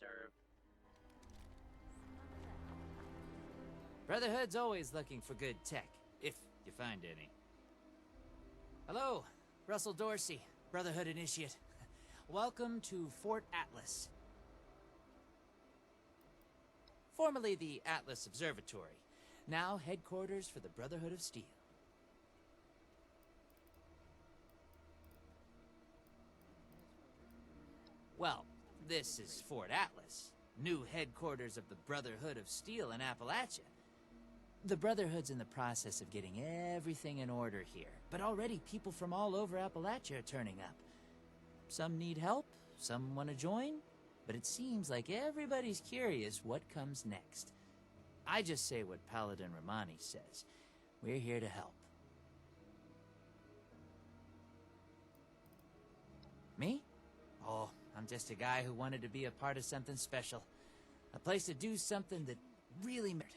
serve. Brotherhood's always looking for good tech, if you find any. Hello, Russell Dorsey, Brotherhood Initiate. Welcome to Fort Atlas. Formerly the Atlas Observatory, now headquarters for the Brotherhood of Steel. Well, this is Fort Atlas, new headquarters of the Brotherhood of Steel in Appalachia. The Brotherhood's in the process of getting everything in order here, but already people from all over Appalachia are turning up. Some need help, some want to join, but it seems like everybody's curious what comes next. I just say what Paladin Romani says. We're here to help. Me? Oh, I'm just a guy who wanted to be a part of something special. A place to do something that really mattered.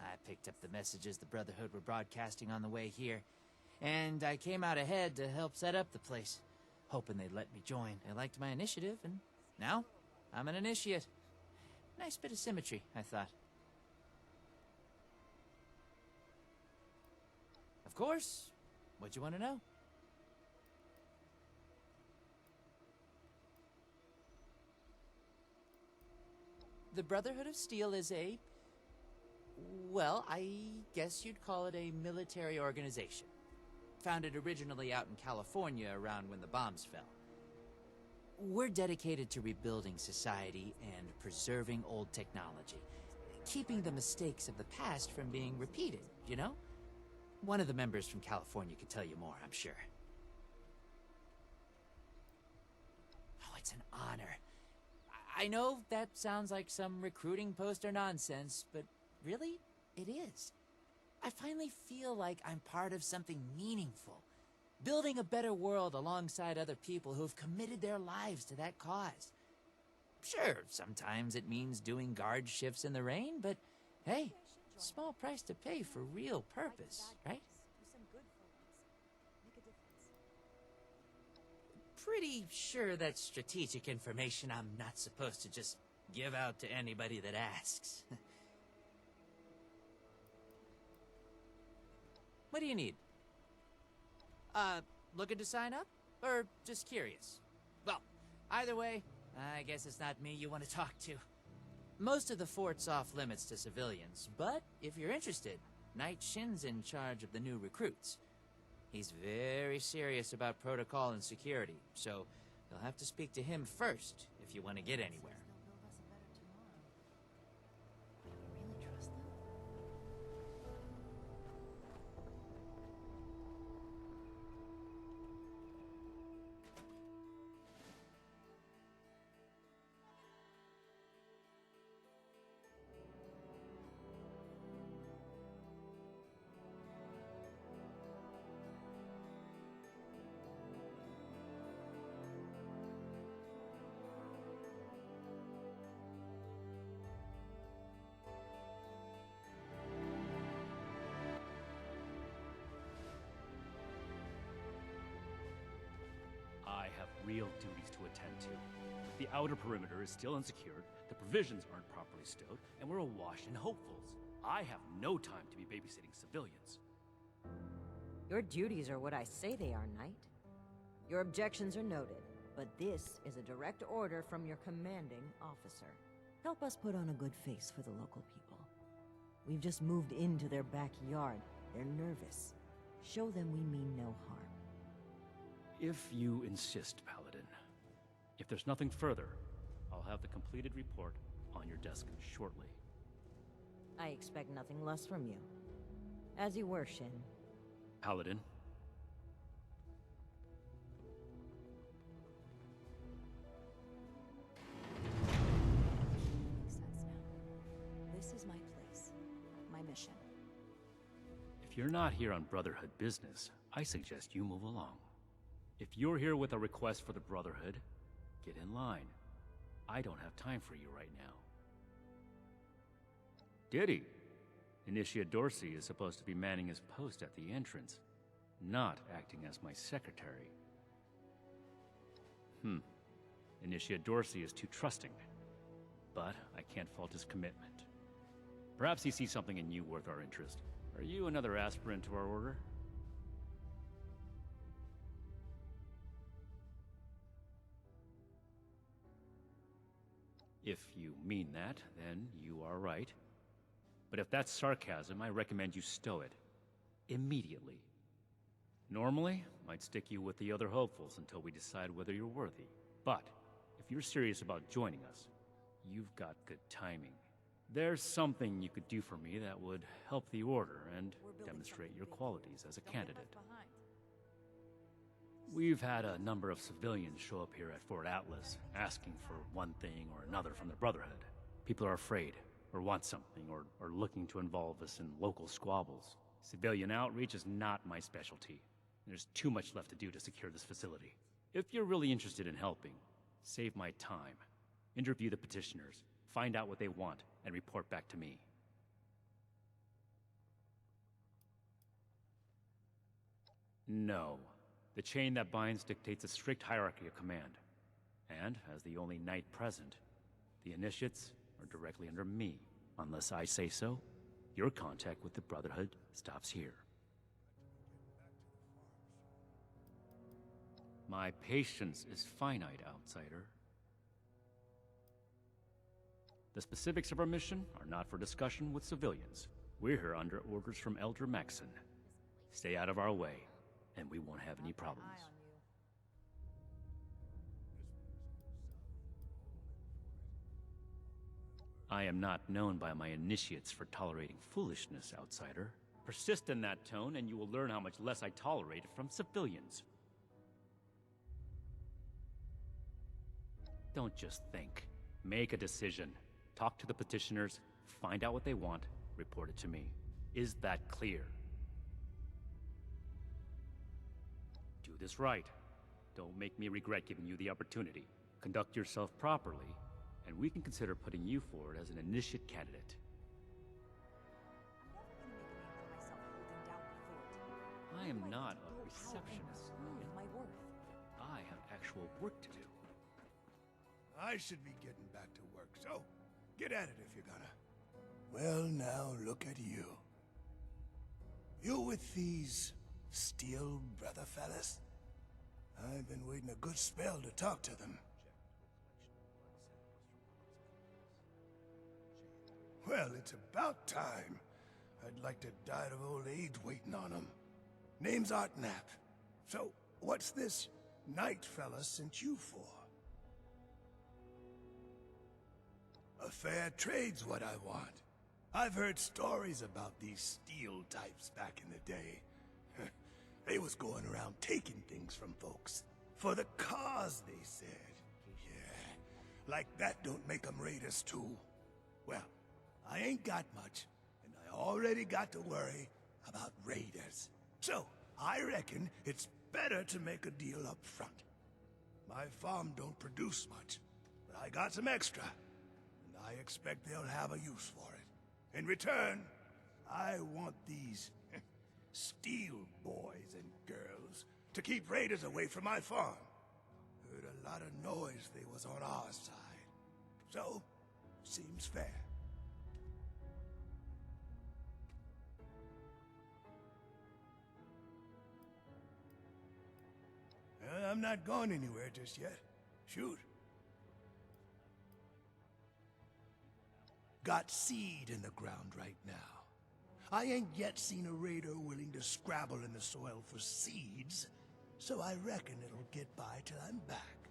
I picked up the messages the Brotherhood were broadcasting on the way here, and I came out ahead to help set up the place, hoping they'd let me join. They liked my initiative, and now I'm an initiate. Nice bit of symmetry, I thought. Of course. What'd you want to know? The Brotherhood of Steel is a... well, I guess you'd call it a military organization. Founded originally out in California around when the bombs fell. We're dedicated to rebuilding society and preserving old technology. Keeping the mistakes of the past from being repeated, you know? One of the members from California could tell you more, I'm sure. Oh, it's an honor. I know that sounds like some recruiting poster nonsense, but really, it is. I finally feel like I'm part of something meaningful. Building a better world alongside other people who've committed their lives to that cause. Sure, sometimes it means doing guard shifts in the rain, but hey, small price to pay for real purpose, right? Pretty sure that's strategic information I'm not supposed to just give out to anybody that asks. What do you need? Looking to sign up? Or just curious? Well, either way, I guess it's not me you want to talk to. Most of the fort's off limits to civilians, but if you're interested, Knight Shin's in charge of the new recruits. He's very serious about protocol and security, so you'll have to speak to him first if you want to get anywhere. I have real duties to attend to. The outer perimeter is still unsecured, the provisions aren't properly stowed, and we're awash in hopefuls. I have no time to be babysitting civilians. Your duties are what I say they are, Knight. Your objections are noted, but this is a direct order from your commanding officer. Help us put on a good face for the local people. We've just moved into their backyard. They're nervous. Show them we mean no harm. If you insist, Paladin. If there's nothing further, I'll have the completed report on your desk shortly. I expect nothing less from you. As you were, Shin. Paladin. Makes sense now. This is my place. My mission. If you're not here on Brotherhood business, I suggest you move along. If you're here with a request for the Brotherhood, get in line. I don't have time for you right now. Diddy. Initiate Dorsey is supposed to be manning his post at the entrance, not acting as my secretary. Initiate Dorsey is too trusting. but I can't fault his commitment. Perhaps he sees something in you worth our interest. Are you another aspirant to our order? If you mean that, then you are right. But if that's sarcasm, I recommend you stow it. Immediately. Normally, I'd stick you with the other hopefuls until we decide whether you're worthy. But, if you're serious about joining us, you've got good timing. There's something you could do for me that would help the Order and demonstrate your qualities as a candidate. We've had a number of civilians show up here at Fort Atlas, asking for one thing or another from the Brotherhood. People are afraid, or want something, or are looking to involve us in local squabbles. Civilian outreach is not my specialty. There's too much left to do to secure this facility. If you're really interested in helping, save my time. Interview the petitioners, find out what they want, and report back to me. No. The chain that binds dictates a strict hierarchy of command. And, as the only knight present, the initiates are directly under me. Unless I say so, your contact with the Brotherhood stops here. My patience is finite, outsider. The specifics of our mission are not for discussion with civilians. We're here under orders from Elder Maxon. Stay out of our way, and we won't have any problems. I am not known by my initiates for tolerating foolishness, outsider. Persist in that tone, and you will learn how much less I tolerate from civilians. Don't just think. Make a decision. Talk to the petitioners, find out what they want, report it to me. Is that clear? Do this right. Don't make me regret giving you the opportunity. Conduct yourself properly, and we can consider putting you forward as an initiate candidate. I am not a receptionist. I have actual work to do. I should be getting back to work, so get at it if you're gonna. Well, now look at you. You with these Steel brother fellas? I've been waiting a good spell to talk to them. Well, it's about time. I'd like to die of old age waiting on them. Name's Artnap. So, what's this knight fella sent you for? A fair trade's what I want. I've heard stories about these Steel types back in the day. They was going around taking things from folks. For the cause, they said. Yeah, like that don't make them raiders too. Well, I ain't got much, and I already got to worry about raiders. So, I reckon it's better to make a deal up front. My farm don't produce much, but I got some extra. I expect they'll have a use for it. In return, I want these Steel boys and girls to keep raiders away from my farm. Heard a lot of noise they was on our side. So, seems fair. I'm not going anywhere just yet. Shoot. Got seed in the ground right now. I ain't yet seen a raider willing to scrabble in the soil for seeds, so I reckon it'll get by till I'm back.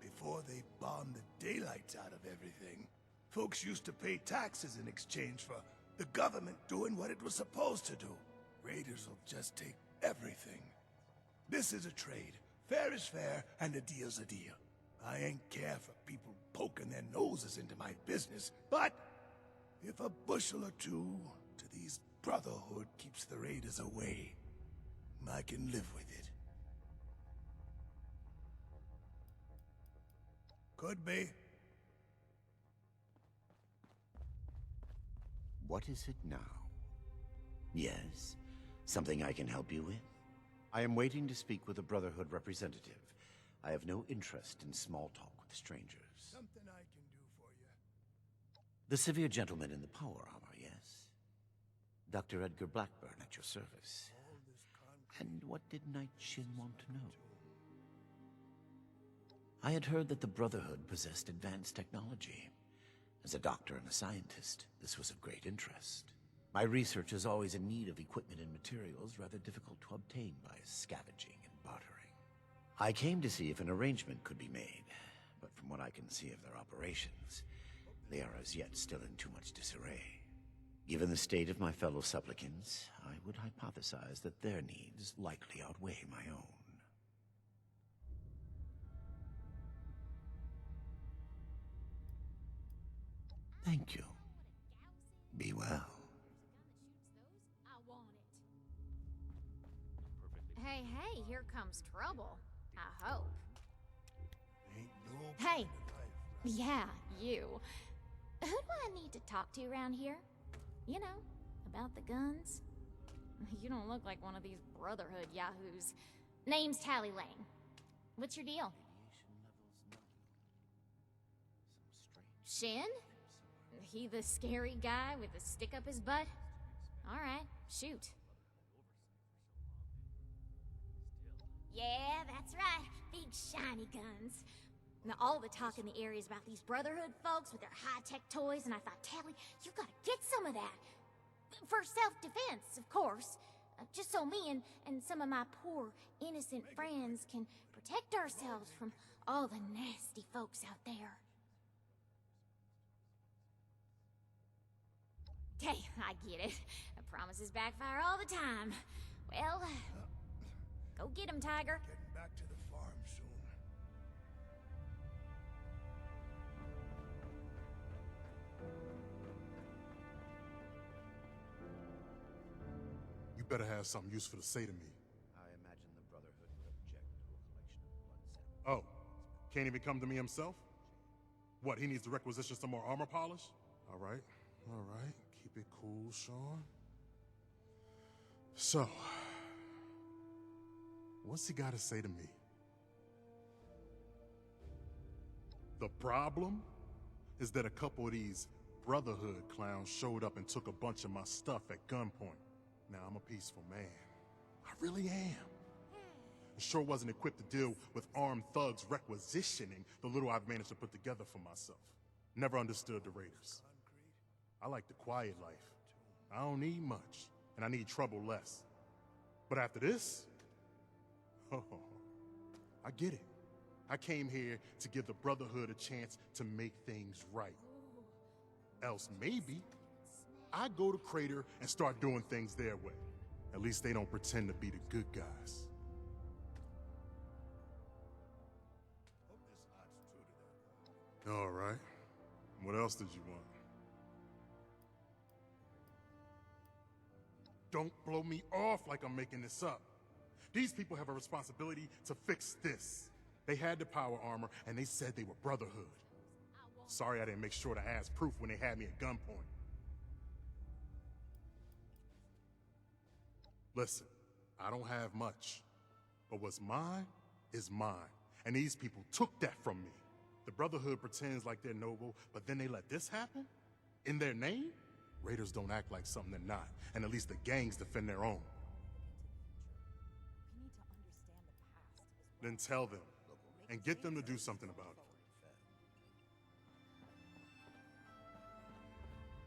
Before they bombed the daylights out of everything, folks used to pay taxes in exchange for the government doing what it was supposed to do. Raiders will just take everything. This is a trade. Fair is fair, and a deal's a deal. I ain't care for people poking their noses into my business, but if a bushel or two to these Brotherhood keeps the raiders away, I can live with it. Could be. What is it now? Yes, something I can help you with? I am waiting to speak with a Brotherhood representative. I have no interest in small talk with strangers. Something I can do for you. The severe gentleman in the power armor, yes? Dr. Edgar Blackburn at your service. All this concrete And what did Knight Shin want to know? I had heard that the Brotherhood possessed advanced technology. As a doctor and a scientist, this was of great interest. My research is always in need of equipment and materials rather difficult to obtain by scavenging and bartering. I came to see if an arrangement could be made, but from what I can see of their operations, they are as yet still in too much disarray. Given the state of my fellow supplicants, I would hypothesize that their needs likely outweigh my own. Thank you. Be well. Hey, hey, here comes trouble. I hope. ain't no Hey. point in life. Yeah, you. Who do I need to talk to around here? You know, about the guns? You don't look like one of these Brotherhood yahoos. Name's Tally Lane. What's your deal? Shin? He the scary guy with the stick up his butt? Alright, shoot. Yeah, that's right. Big shiny guns. Now, all the talk in the area is about these Brotherhood folks with their high-tech toys, and I thought, Tally, you gotta get some of that. For self-defense, of course. Just so me and some of my poor, innocent friends can protect ourselves from all the nasty folks out there. Hey, I get it. Promises backfire all the time. Well, go get him, Tiger. Getting back to the farm soon. You better have something useful to say to me. I imagine the Brotherhood would object to a collection of blood samples. Oh, can't even come to me himself? What, he needs to requisition some more armor polish? All right. Keep it cool, Sean. So, what's he gotta say to me? The problem is that a couple of these Brotherhood clowns showed up and took a bunch of my stuff at gunpoint. Now, I'm a peaceful man. I really am. I sure wasn't equipped to deal with armed thugs requisitioning the little I've managed to put together for myself. Never understood the Raiders. I like the quiet life. I don't need much, and I need trouble less. But after this, oh, I get it. I came here to give the Brotherhood a chance to make things right. Else maybe I go to Crater and start doing things their way. At least they don't pretend to be the good guys. Hope this knot's true to that. All right. What else did you want? Don't blow me off like I'm making this up. These people have a responsibility to fix this. They had the power armor, and they said they were Brotherhood. Sorry I didn't make sure to ask proof when they had me at gunpoint. Listen, I don't have much, but what's mine is mine, and these people took that from me. The Brotherhood pretends like they're noble, but then they let this happen? In their name? Raiders don't act like something they're not, and at least the gangs defend their own. We need to understand the past as well. Then tell them, and get them to do something about it.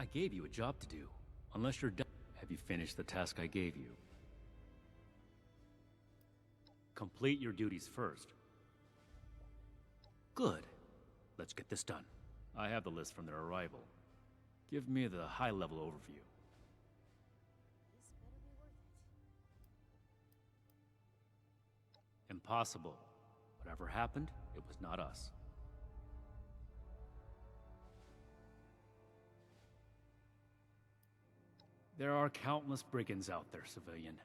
I gave you a job to do. Unless you're done, have you finished the task I gave you? Complete your duties first. Good. Let's get this done. I have the list from their arrival. Give me the high-level overview. This better be worth it. Impossible. Whatever happened, it was not us. There are countless brigands out there, civilian.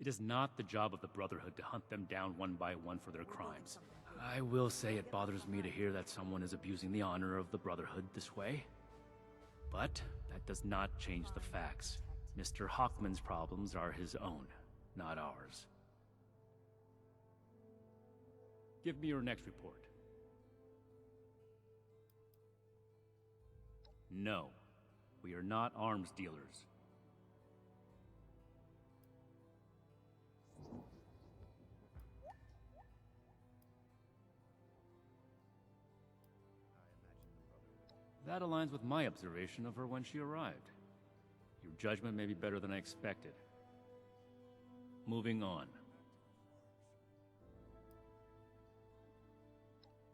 It is not the job of the Brotherhood to hunt them down one by one for their crimes. I will say it bothers me to hear that someone is abusing the honor of the Brotherhood this way. But that does not change the facts. Mr. Hockman's problems are his own, not ours. Give me your next report. No, we are not arms dealers. That aligns with my observation of her when she arrived. Your judgment may be better than I expected. Moving on.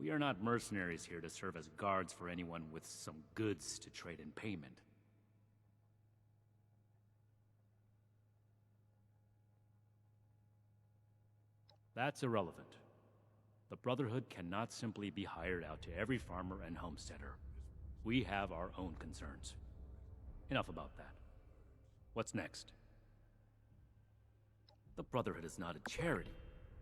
We are not mercenaries here to serve as guards for anyone with some goods to trade in payment. That's irrelevant. The Brotherhood cannot simply be hired out to every farmer and homesteader. We have our own concerns. Enough about that. What's next? The Brotherhood is not a charity,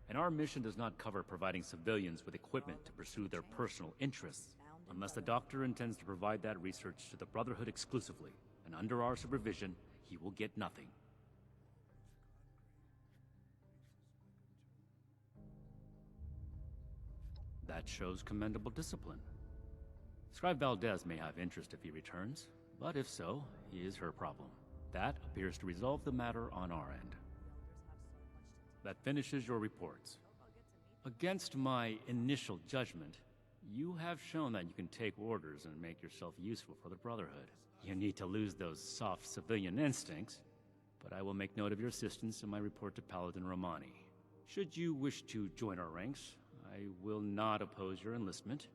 and our mission does not cover providing civilians with equipment to pursue their personal interests, unless the Doctor intends to provide that research to the Brotherhood exclusively, and under our supervision, he will get nothing. That shows commendable discipline. Scribe Valdez may have interest if he returns, but if so, he is her problem. That appears to resolve the matter on our end. That finishes your reports. Against my initial judgment, you have shown that you can take orders and make yourself useful for the Brotherhood. You need to lose those soft civilian instincts, but I will make note of your assistance in my report to Paladin Romani. Should you wish to join our ranks, I will not oppose your enlistment.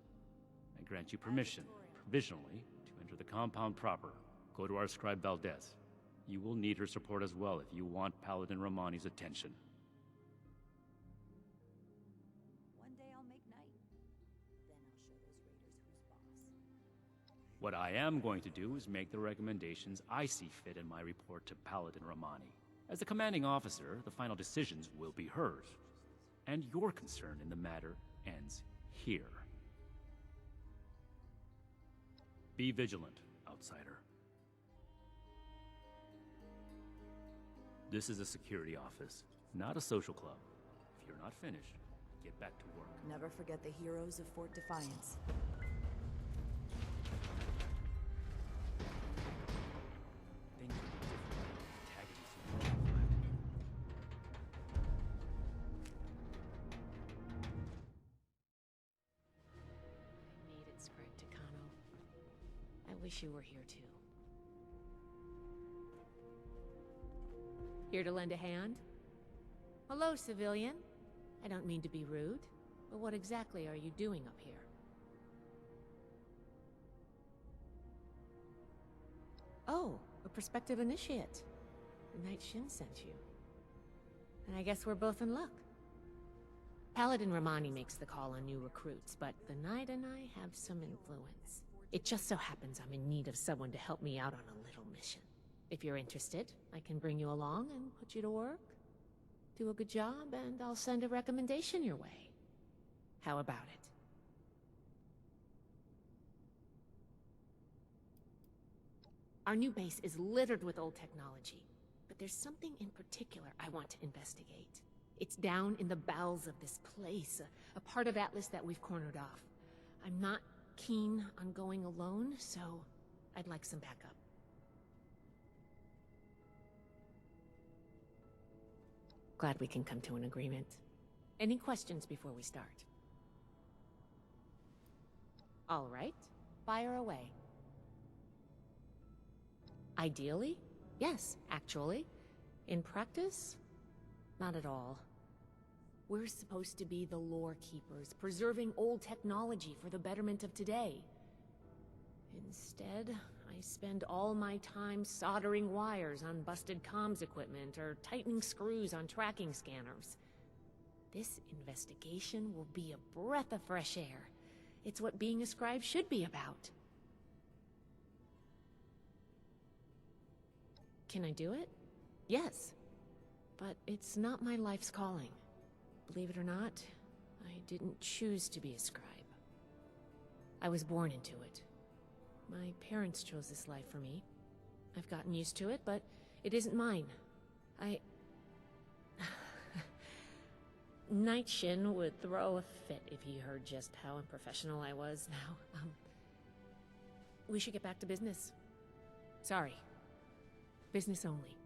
I grant you permission, provisionally, to enter the compound proper. Go to our scribe Valdez. You will need her support as well if you want Paladin Romani's attention. One day I'll make night. Then I'll show those raiders who's boss. What I am going to do is make the recommendations I see fit in my report to Paladin Romani. As the commanding officer, the final decisions will be hers. And your concern in the matter ends here. Be vigilant, outsider. This is a security office, not a social club. If you're not finished, get back to work. Never forget the heroes of Fort Defiance. Things are different. Antagonists are unified. I made it, Scribe Takano. I wish you were here too. Here to lend a hand? Hello, civilian. I don't mean to be rude, but what exactly are you doing up here? Oh, a prospective initiate. The Knight Shin sent you. And I guess we're both in luck. Paladin Romani makes the call on new recruits, but the Knight and I have some influence. It just so happens I'm in need of someone to help me out on a little mission. If you're interested, I can bring you along and put you to work. Do a good job, and I'll send a recommendation your way. How about it? Our new base is littered with old technology, but there's something in particular I want to investigate. It's down in the bowels of this place, a part of Atlas that we've cornered off. I'm not keen on going alone, so I'd like some backup. Glad we can come to an agreement. Any questions before we start? All right, fire away. Ideally, yes, actually. In practice, not at all. We're supposed to be the lore keepers, preserving old technology for the betterment of today. Instead, I spend all my time soldering wires on busted comms equipment or tightening screws on tracking scanners. This investigation will be a breath of fresh air. It's what being a scribe should be about. Can I do it? Yes. But it's not my life's calling. Believe it or not, I didn't choose to be a scribe. I was born into it. My parents chose this life for me. I've gotten used to it, but it isn't mine. Night Shin would throw a fit if he heard just how unprofessional I was now. We should get back to business. Sorry. Business only.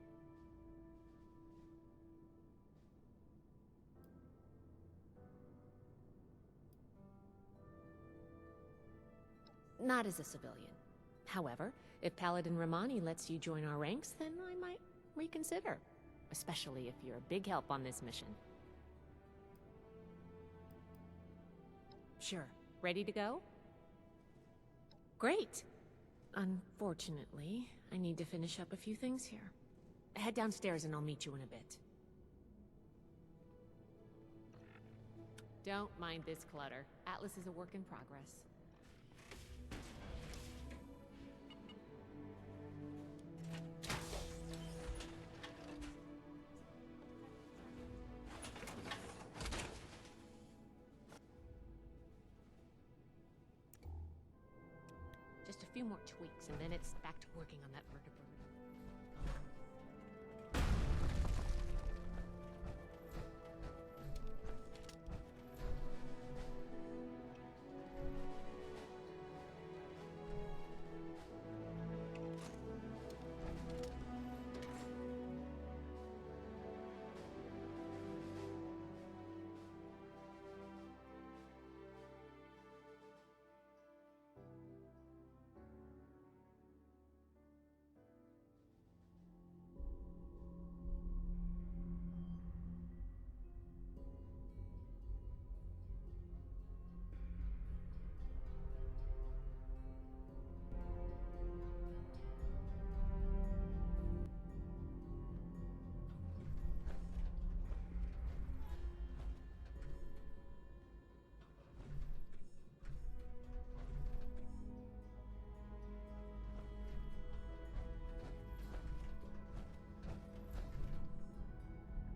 Not as a civilian. However, if Paladin Romani lets you join our ranks, then I might reconsider. Especially if you're a big help on this mission. Sure. Ready to go? Great! Unfortunately, I need to finish up a few things here. Head downstairs and I'll meet you in a bit. Don't mind this clutter. Atlas is a work in progress. Just a few more tweaks, and then it's back to working on that vertebrate.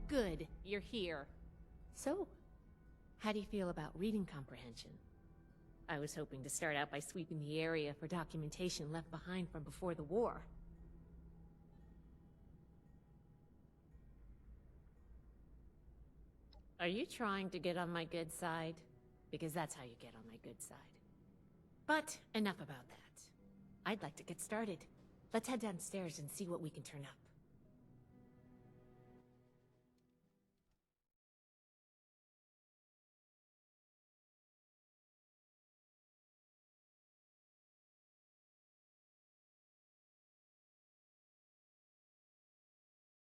Good, you're here. So, how do you feel about reading comprehension? I was hoping to start out by sweeping the area for documentation left behind from before the war. Are you trying to get on my good side? Because that's how you get on my good side. But enough about that. I'd like to get started. Let's head downstairs and see what we can turn up.